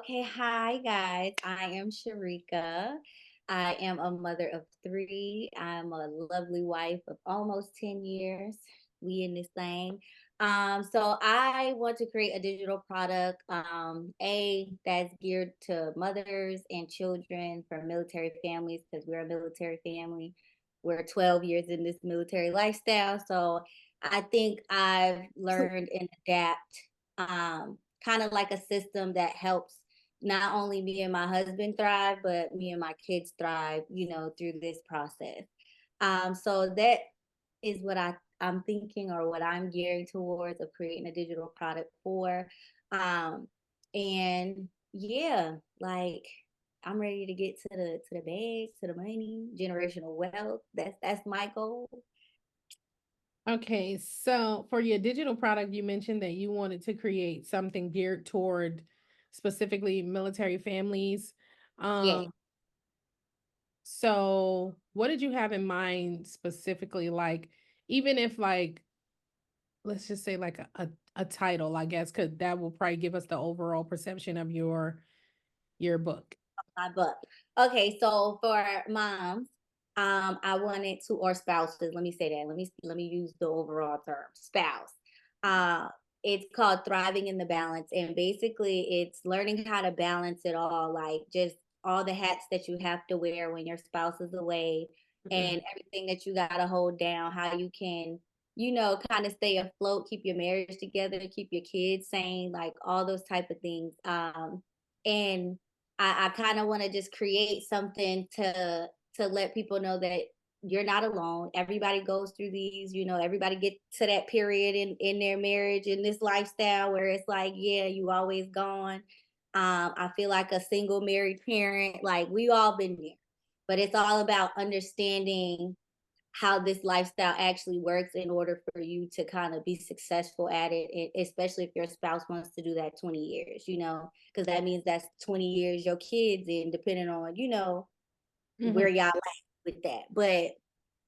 Okay, hi guys. I am Sharika. I am a mother of three. I'm a lovely wife of almost 10 years. We in this thing. So I want to create a digital product, that's geared to mothers and children from military families because we're a military family. We're 12 years in this military lifestyle. So I think I've learned and adapt kind of like a system that helps not only me and my husband thrive, but me and my kids thrive, through this process. So that is what I'm thinking or what I'm gearing towards of creating a digital product for. Um, and yeah, like I'm ready to get to the bag, to the money, generational wealth. That's my goal. Okay, so for your digital product, you mentioned that you wanted to create something geared toward specifically military families. Yeah. Um, so what did you have in mind specifically? Like, even if like, let's just say like a title, I guess, could that will probably give us the overall perception of your book. My book. Okay, so for moms, I wanted to or spouses. Let me say that. Let me use the overall term spouse. Uh, it's called Thriving in the Balance, and basically, it's learning how to balance it all, like just all the hats that you have to wear when your spouse is away, Mhm. and everything that you gotta hold down. How you can, kind of stay afloat, keep your marriage together, keep your kids sane, like all those type of things. And I kind of want to just create something to let people know that you're not alone. Everybody goes through these, everybody get to that period in their marriage in this lifestyle where it's like, yeah, you always gone. I feel like a single married parent, like we all been there. But it's all about understanding how this lifestyle actually works in order for you to kind of be successful at it, especially if your spouse wants to do that 20 years, because that means that's 20 years your kids in, depending on, Mhm. where y'all at with that. But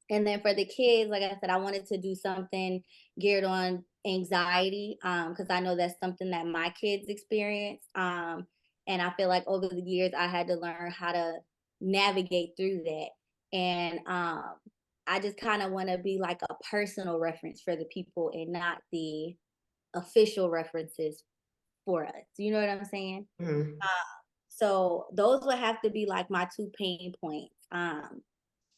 and then for the kids, like I said, I wanted to do something geared on anxiety, because I know that's something that my kids experience. And I feel like over the years I had to learn how to navigate through that. And I just kind of want to be like a personal reference for the people and not the official references for us. You know what I'm saying? Mhm. So those would have to be like my two pain points.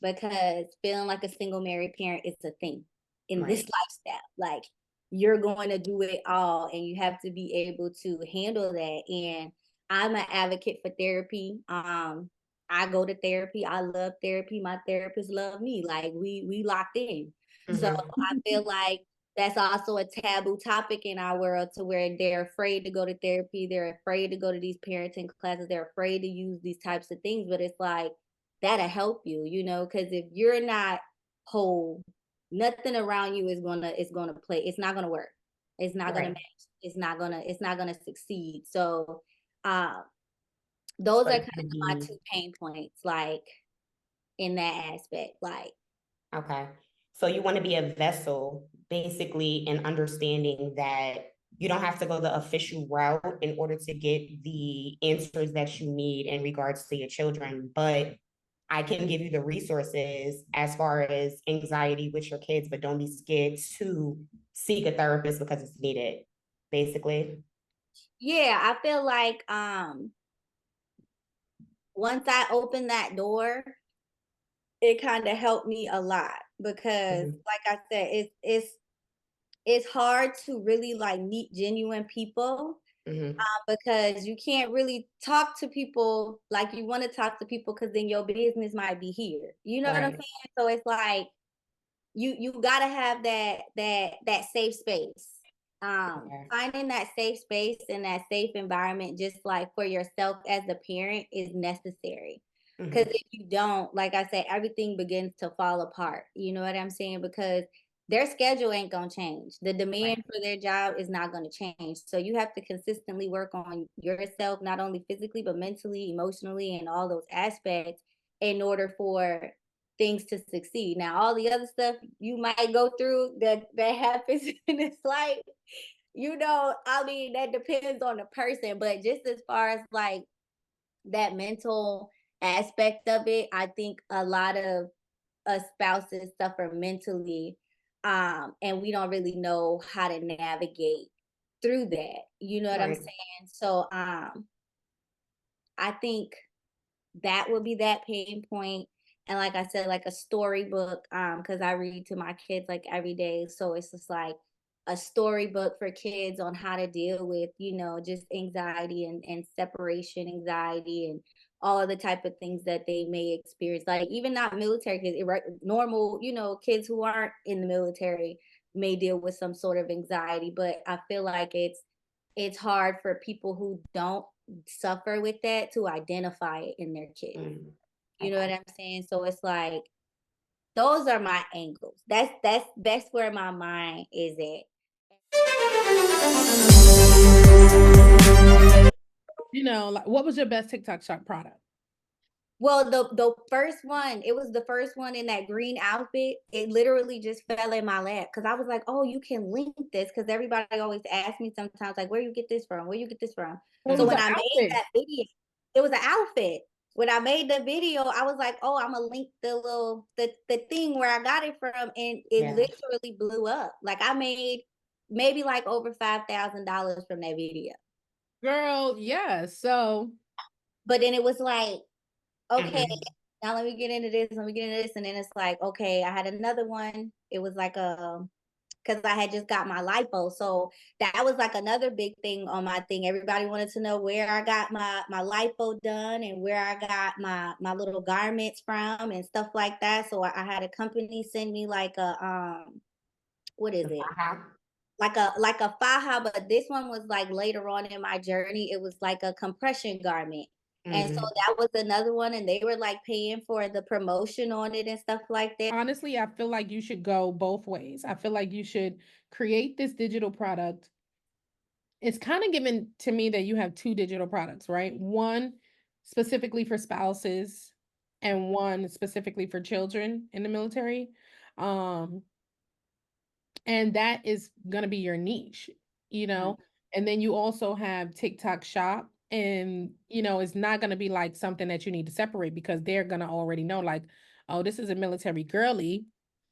Because feeling like a single married parent is a thing in this Right. lifestyle. Like you're going to do it all and you have to be able to handle that. And I'm an advocate for therapy. I go to therapy. I love therapy. My therapist love me. Like we locked in. So Mhm. I feel like that's also a taboo topic in our world to where they're afraid to go to therapy. They're afraid to go to these parenting classes. They're afraid to use these types of things. But it's like that'll help you, because if you're not whole, nothing around you is gonna play. It's not gonna work. It's not gonna Right. match. It's not gonna succeed. So uh those So are you kind wanna of my be two pain points, like in that aspect. Like okay. So you want to be a vessel, basically, in understanding that you don't have to go the official route in order to get the answers that you need in regards to your children, but I can give you the resources as far as anxiety with your kids, but don't be scared to seek a therapist because it's needed, basically. yeah, I feel like once I open that door, it kind of helped me a lot because Mhm. like I said, it's hard to really like meet genuine people, Mhm. because you can't really talk to people like you want to talk to people because then your business might be here. You know what I'm Right. saying? So it's like you gotta have that safe space. Okay. Finding that safe space and that safe environment just like for yourself as a parent is necessary. Because Mhm. if you don't, like I said, everything begins to fall apart. You know what I'm saying? Because their schedule ain't gonna change. The demand Right. for their job is not gonna change. So you have to consistently work on yourself, not only physically, but mentally, emotionally, and all those aspects in order for things to succeed. Now, all the other stuff you might go through that happens in this life, I mean, that depends on the person, but just as far as like that mental aspect of it, I think a lot of us spouses suffer mentally, and we don't really know how to navigate through that. You know what I'm Right. saying? So I think that would be that pain point. And like I said, like a storybook, because I read to my kids like every day. So it's just like a storybook for kids on how to deal with, just anxiety and separation anxiety and all of the type of things that they may experience. Like even not military kids, normal, kids who aren't in the military may deal with some sort of anxiety. But I feel like it's hard for people who don't suffer with that to identify it in their kids. Mm. You know Okay. what I'm saying? So it's like those are my angles. That's where my mind is at. Like what was your best TikTok shop product? Well, the first one, it was the first one in that green outfit. It literally just fell in my lap because I was like, "Oh, you can link this." Because everybody always asks me sometimes, like, "Where you get this from? Where you get this from?" What So was when the I made outfit? that video, it was an outfit. When I made the video, I was like, "Oh, I'm gonna link the thing where I got it from," and it Yeah. literally blew up. Like I made maybe like over $5,000 from that video. Girl, yeah. So But then it was like, okay, Mhm. now let me get into this, let me get into this. And then it's like, okay, I had another one. It was like because I had just got my lipo. So that was like another big thing on my thing. Everybody wanted to know where I got my lipo done and where I got my little garments from and stuff like that. So I had a company send me like a what is it? Uh-huh. Like a faja, but this one was like later on in my journey. It was like a compression garment. And so Mm. that was another one, and they were like paying for the promotion on it and stuff like that. honestly, I feel like you should go both ways. I feel like you should create this digital product. It's kind of given to me that you have two digital products, right? One specifically for spouses and one specifically for children in the military. Um, and that is going to be your niche, you Mhm. know. And then you also have TikTok shop, and it's not going to be like something that you need to separate because they're going to already know, like, oh, this is a military girly,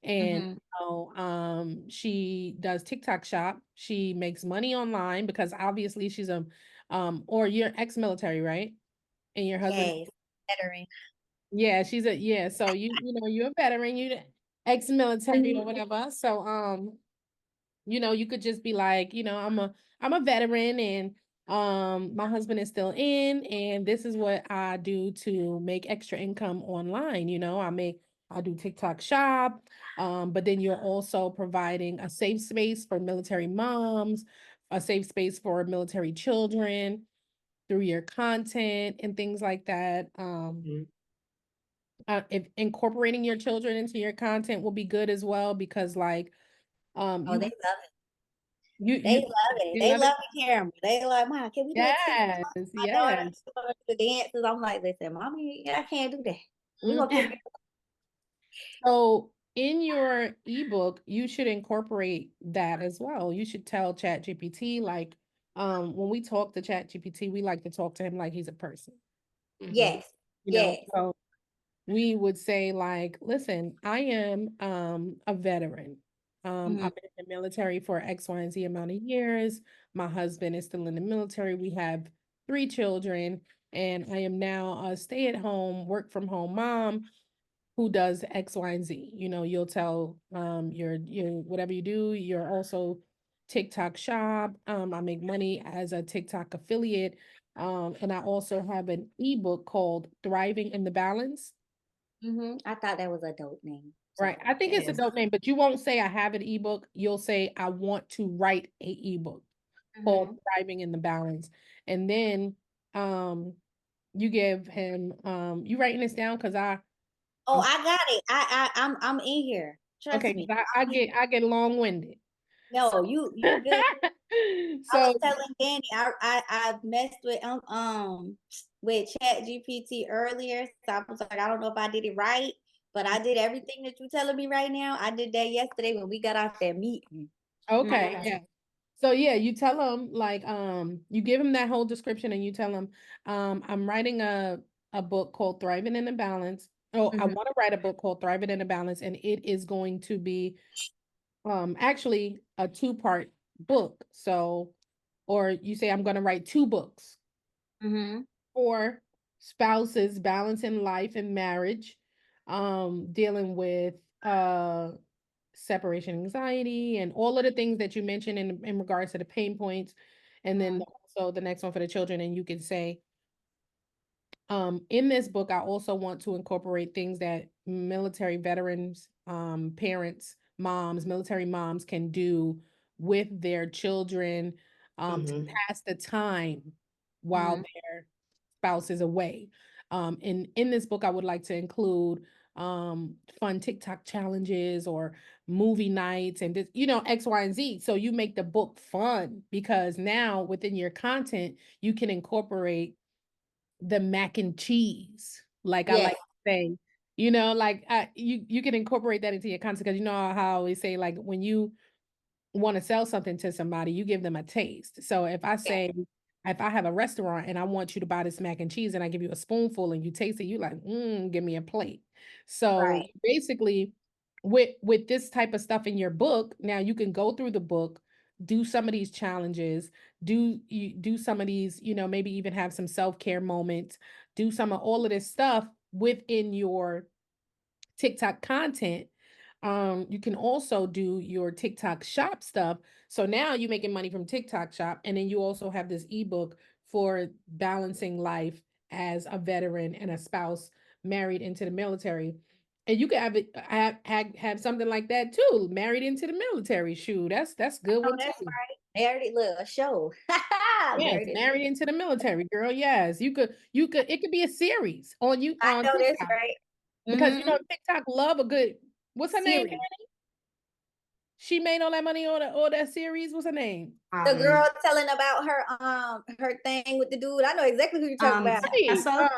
and Mhm. she does TikTok shop, she makes money online because obviously she's a or you're ex-military, right? And your husband, Yes, veteran. yeah, she's a yeah, so you're a veteran, you ex-military or whatever, so you could just be like, I'm a veteran, and my husband is still in, and this is what I do to make extra income online. I do TikTok shop. But then you're also providing a safe space for military moms, a safe space for military children through your content and things like that. Mhm. If incorporating your children into your content will be good as well, because like Oh, they you love it. you They you love it. you They love it. love the camera. They like, Mom, can we do a TikTok? Yes, My daughter, yes. she wanna do the dances. I'm like, listen, Mommy, I can't do that. We gonna Mhm. figure it So in your ebook, you should incorporate that as well. You should tell ChatGPT, like, when we talk to ChatGPT, we like to talk to him like he's a person. Mhm. Yes, yes. So we would say like, listen, I am a veteran. Mhm. I've been in the military for X, Y, and Z amount of years. My husband is still in the military. We have three children, and I am now a stay-at-home, work from home mom who does X, Y, and Z. You'll tell your whatever you do, you're also TikTok shop. I make money as a TikTok affiliate. And I also have an ebook called Thriving in the Balance. I thought that was a dope name. Right. So I think It it's a is. dope name, but you won't say I have an ebook. You'll say I want to write a ebook called mhm. Thriving in the Balance. And then um you give him you writing this down because Oh, I'm I got it. I'm in here. Trust okay, me. because I get long-winded. So No, you good. I was so telling Danny, I messed with Chat GPT earlier. So I was like, I don't know if I did it right, but I did everything that you're telling me right now. I did that yesterday when we got off that meeting. okay, Okay. yeah. So yeah, you tell them like you give them that whole description and you tell them I'm writing a book called Thriving in a Balance. Oh, I Mhm. want to write a book called Thriving in a Balance, and it is going to be actually a two-part book. So or you say I'm going to write two books Mhm. for spouses balancing life and marriage, dealing with separation anxiety and all of the things that you mentioned in regards to the pain points. And then Mhm. also the next one for the children. And you can say, in this book, I also want to incorporate things that military veterans, parents, moms, military moms can do with their children, to Mm-hmm. pass the time while Mhm. their spouse is away. In this book, I would like to include fun TikTok challenges or movie nights and this, X, Y, and Z. So you make the book fun because now within your content, you can incorporate the mac and cheese. Like I Yes. like to say, like you can incorporate that into your content because you know how I always say like when you want to sell something to somebody, you give them a taste. So Yes. if I have a restaurant and I want you to buy this mac and cheese and I give you a spoonful and you taste it, you like, give me a plate. So Right. basically, with this type of stuff in your book, now you can go through the book, do some of these challenges, do some of these, maybe even have some self-care moments, do some of all of this stuff within your TikTok content. You can also do your TikTok shop stuff. So now you're making money from TikTok shop, and then you also have this ebook for balancing life as a veteran and a spouse married into the military. And you could have it have something like that too, married into the military. Shoe, that's good Oh, one that's too. right. Married, look, a show. Yes, Married. married into the military, girl. Yes, you could. It could be a series on you I on know that's TikTok right. because Mhm. TikTok love a good. What's her name? Serious. She made all that money on all that series. What's her name? The Um, girl telling about her thing with the dude. I know exactly who you're talking about. Right. Tessa,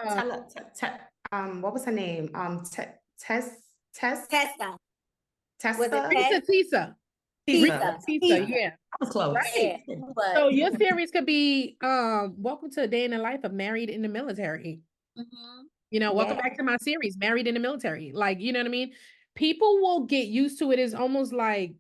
what was her name? Tessa. Was it Tessa, Tess? Tisa. Tisa, Tisa. Tisa, Tisa. Tisa. yeah. I was close. Yeah. Right. But So your series could be Welcome to a Day in the Life of Married in the Military. mhm. Welcome Yeah. back to my series, Married in the Military. Like, you know what I mean? People will get used to it. It's almost like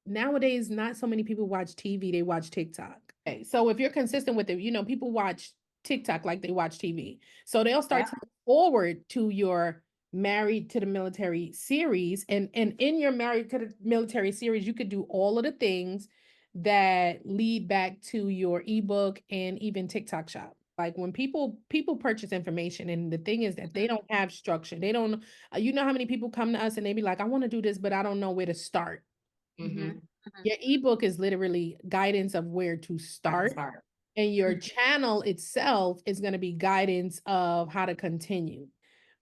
nowadays, not so many people watch TV, they watch TikTok. Okay, so if you're consistent with it, people watch TikTok like they watch TV. So they'll Yeah. start to look forward to your Married to the Military series. And in your Married to the Military series, you could do all of the things that lead back to your ebook and even TikTok shop. Like when people purchase information, and the thing is that they don't have structure. They don't, you know how many people come to us and they be like, I want to do this, but I don't know where to start. Mhm. Mm-hmm. Mhm. Your ebook is literally guidance of where to Have to start, start. and your Mhm. channel itself is going to be guidance of how to continue.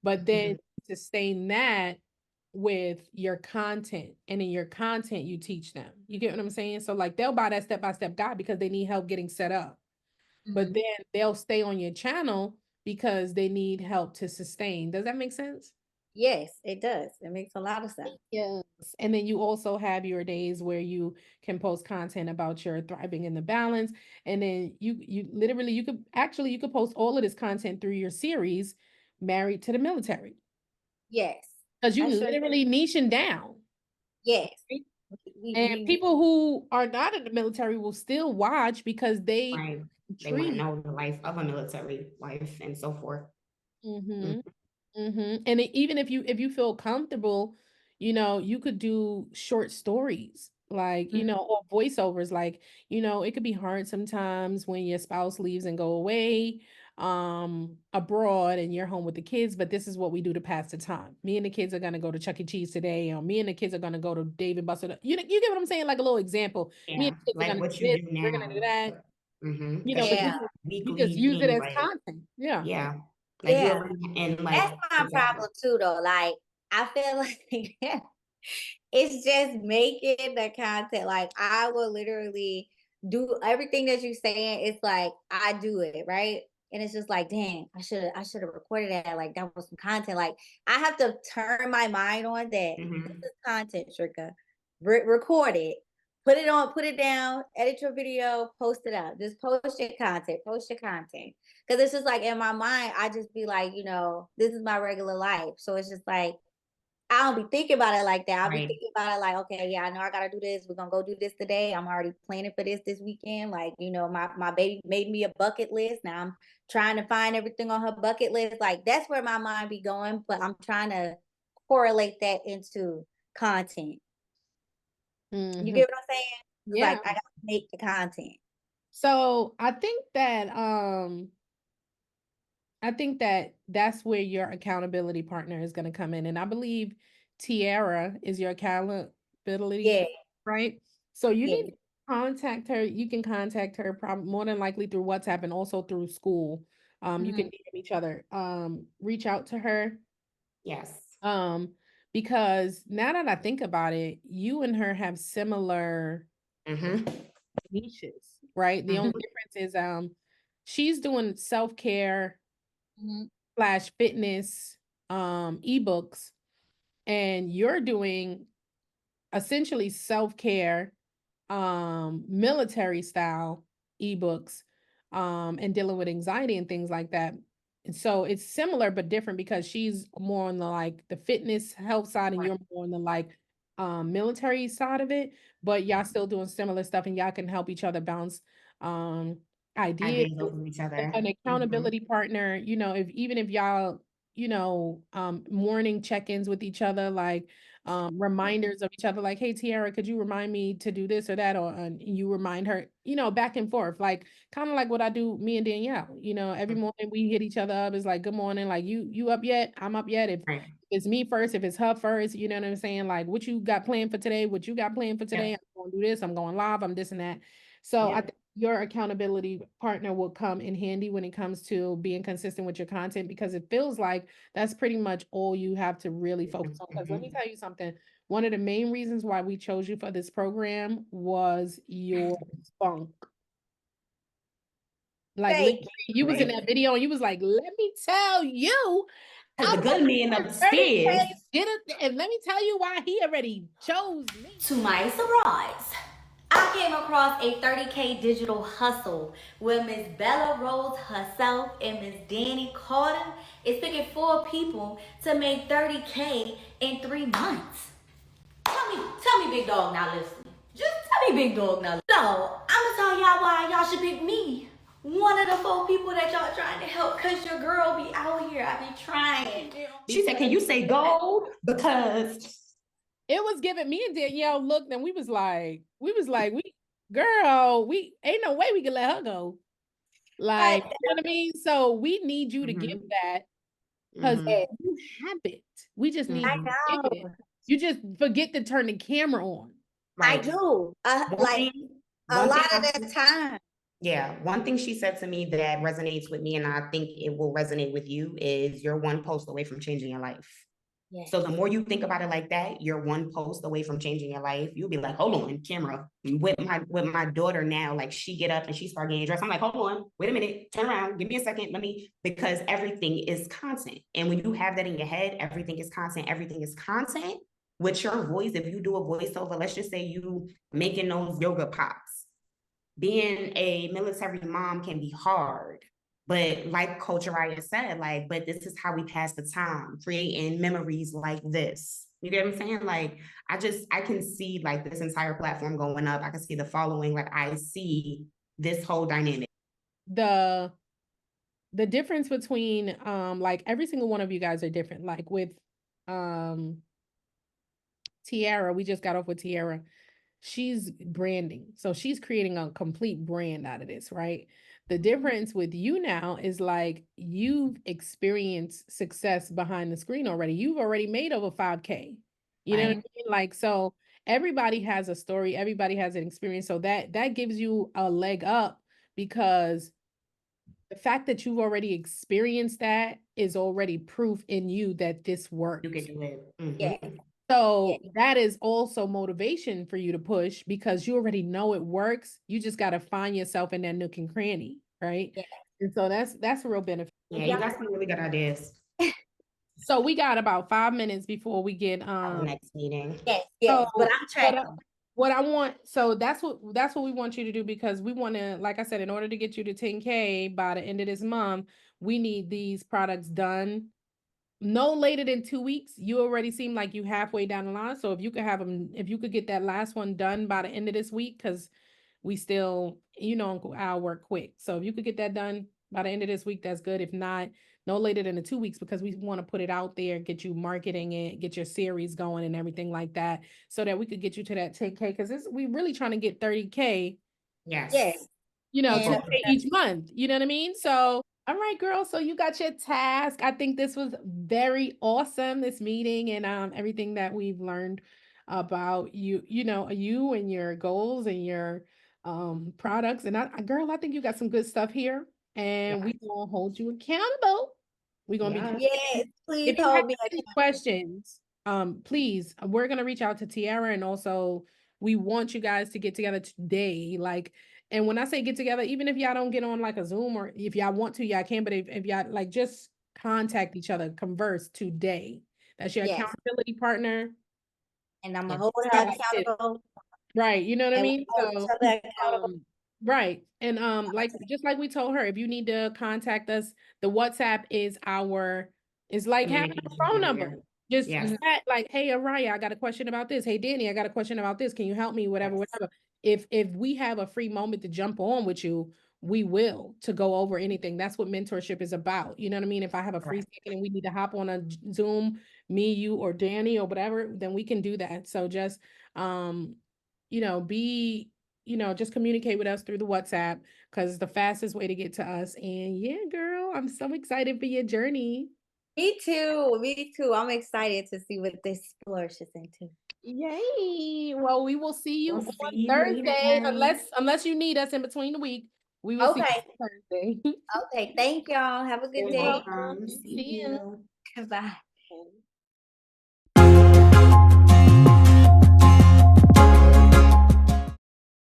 But then Mm-hmm. sustain that with your content, and in your content you teach them. You get what I'm saying? So like they'll buy that step-by-step guide because they need help getting set up. But Mhm. then they'll stay on your channel because they need help to sustain. Does that make sense? Yes, it does. It makes a lot of sense. Yes. And then you also have your days where you can post content about your thriving in the balance. And then you literally you could post all of this content through your series, Married to the Military. Yes. Because you I sure literally niching down. yes. Right? We And we people who are not in the military will still watch because they Right. They want to intrigued. know the life of a military wife and so forth. Mm-hmm. And even if you feel comfortable, you could do short stories, like, Mhm. or voiceovers. Like, it could be hard sometimes when your spouse leaves and go away abroad and you're home with the kids, but this is what we do to pass the time. Me and the kids are gonna go to Chuck E. Cheese today, or me and the kids are gonna go to Dave and Buster. You get what I'm saying? Like a little example. Me Yeah, and the kids are like gonna what do you this, do we're gonna do now. that, That should because be Yeah. you just weekly use it thing, as like, content. Yeah. yeah, like you Yeah. already and That's like my exactly. problem too though. Like I feel like it's just making the content. Like I will literally do everything that you're saying. It's like I do it, right? And it's just like, dang, I should have recorded that. Like that was some content. Like I have to turn my mind on that. This Hmm. is content, Shrika. Record it. Put it on, put it down, edit your video, post it out. Just post your content, post your content. Cause it's just like in my mind, I just be like, this is my regular life. So it's just like, I don't be thinking about it like that. I'll be Right. thinking about it like, okay, yeah, I know I gotta do this. We're gonna go do this today. I'm already planning for this weekend. Like, my baby made me a bucket list. Now I'm trying to find everything on her bucket list. Like that's where my mind be going, but I'm trying to correlate that into content. You get what I'm saying? It's Yeah. like I gotta make the content. So I think that that's where your accountability partner is going to come in. And I believe Tiara is your accountability, Yeah, right? So you yeah. need to contact her. You can contact her probably more than likely through WhatsApp and also through school. You can Mhm. DM each other. Reach out to her. Yes. Um, because now that I think about it, you and her have similar Mm-hmm. niches, right? The only Mm-hmm. difference is she's doing self-care Mhm. slash fitness ebooks, and you're doing essentially self-care military style ebooks and dealing with anxiety and things like that. And so it's similar but different because she's more on the like the fitness health side and Right. you're more on the like military side of it, but y'all still doing similar stuff and y'all can help each other bounce um ideas. Ideas off of each other. An Mm-hmm. accountability partner, if even if y'all morning check-ins with each other, like reminders of each other, like, hey Tiara, could you remind me to do this or that, or you remind her, back and forth, like kind of like what I do, me and Danielle, every morning we hit each other up. It's like, good morning, like you up yet? I'm up yet. If Right. it's me first, if it's her first, you know what I'm saying, like what you got planned for today, what you got planned for today. Yep. I'm going to do this, I'm going live, I'm this and that. So I Yep. think your accountability partner will come in handy when it comes to being consistent with your content, because it feels like that's pretty much all you have to really focus on. Because let me Mm-hmm. tell you something. One of the main reasons why we chose you for this program was your spunk. Like Thank literally, you. you was in Right. that video and you was like, let me tell you, Because I'm the good man gonna 30K, upstairs. get it, and let me tell you why he already chose me. To my surprise, I came across a 30K digital hustle where Miss Bella Rose herself and Miss Danny Carter is picking 4 people to make 30K in 3 months. Tell me, big dog, now listen. Just tell me, big dog, now. So, I'm gonna tell y'all why y'all should pick me. One of the 4 people that y'all trying to help, cause your girl be out here. I be trying. She said, can you say gold? Because It was giving me and Danielle looked, and girl, we ain't no way we can let her go. I, Like, you know what I mean? So we need you to give mm-hmm. that, because Mm-hmm. you have it. We just need I Mm-hmm. you to give it. know. You just forget to turn the camera on. I Right. do. One Like thing, a one thing lot of I the time. Yeah, one thing she said to me that resonates with me, and I think it will resonate with you, is you're one post away from changing your life. Yes. So the more you think about it like that, you're one post away from changing your life. You'll be like, hold on, camera. With my daughter now, like she get up and she start getting dressed. I'm like, hold on, wait a minute, turn around, give me a second, because everything is content. And when you have that in your head, everything is content, everything is content. With your voice, if you do a voiceover, let's just say you making those yoga pops, being a military mom can be hard. But like Coach Araya said, like, but this is how we pass the time, creating memories like this. You get what I'm saying? Like, I can see like this entire platform going up. I can see the following. Like, I see this whole dynamic. The difference between like every single one of you guys are different. Like with um Tiara, we just got off with Tiara. She's branding. So she's creating a complete brand out of this, right? The difference with you now is like you've experienced success behind the screen already. You've already made over 5K. You know what I Right. mean? Like, so everybody has a story, everybody has an experience. So that gives you a leg up, because the fact that you've already experienced that is already proof in you that this You can works. do it. Yes. Mm-hmm. So Yes. that is also motivation for you to push, because you already know it works. You just got to find yourself in that nook and cranny, right? Yes. And so that's a real benefit. Yeah, you got some really good ideas So we got about 5 minutes before we get for the next meeting. Yes. so Yes. But I'm but tracking. what I want, so that's what we want you to do, because we want to, like I said, in order to get you to 10K by the end of this month, we need these products done no later than 2 weeks. You already seem like you halfway down the line. So if you could have them, if you could get that last one done by the end of this week, because we still, I'll work quick. So if you could get that done by the end of this week, that's good. If not, no later than the 2 weeks, because we want to put it out there, get you marketing it, get your series going and everything like that, so that we could get you to that 10K. Because we really trying to get 30K, Yes. Yes. And 2K each month. You know what I mean? So, all right, girl. So you got your task. I think this was very awesome, this meeting, and everything that we've learned about you, you and your goals and your products. And girl, I think you got some good stuff here. And Yeah. we gonna hold you accountable. We're gonna be Yeah. yes, please if you have hold me any accountable. questions, please, we're gonna reach out to Tiara, and also we want you guys to get together today. Like, and when I say get together, even if y'all don't get on like a Zoom, or if y'all want to, y'all can, but if y'all like, just contact each other, converse today. That's your Yes. accountability partner. And I'm Yeah. gonna hold her Step by step. accountable. Right, you know what I And we mean? hold each So, other accountable. right. And like just like we told her, if you need to contact us, the WhatsApp is like having a Communication phone number. barrier. Just Yes. chat like, hey Araya, I got a question about this. Hey Danny, I got a question about this. Can you help me? Whatever, Yes. whatever. If we have a free moment to jump on with you, we will, to go over anything. That's what mentorship is about. You know what I mean? If I have a free Correct. second and we need to hop on a Zoom, me, you, or Danny, or whatever, then we can do that. So just be, just communicate with us through the WhatsApp, because it's the fastest way to get to us. And yeah, girl, I'm so excited for your journey. Me too. Me too. I'm excited to see what this flourishes into. Yay. Well, we will see you We'll on see you Thursday, later. unless you need us in between the week. We will see Okay. you on Thursday. Okay. Thank y'all. Have a good You're day. Welcome. welcome. See See you. you. Bye. Okay.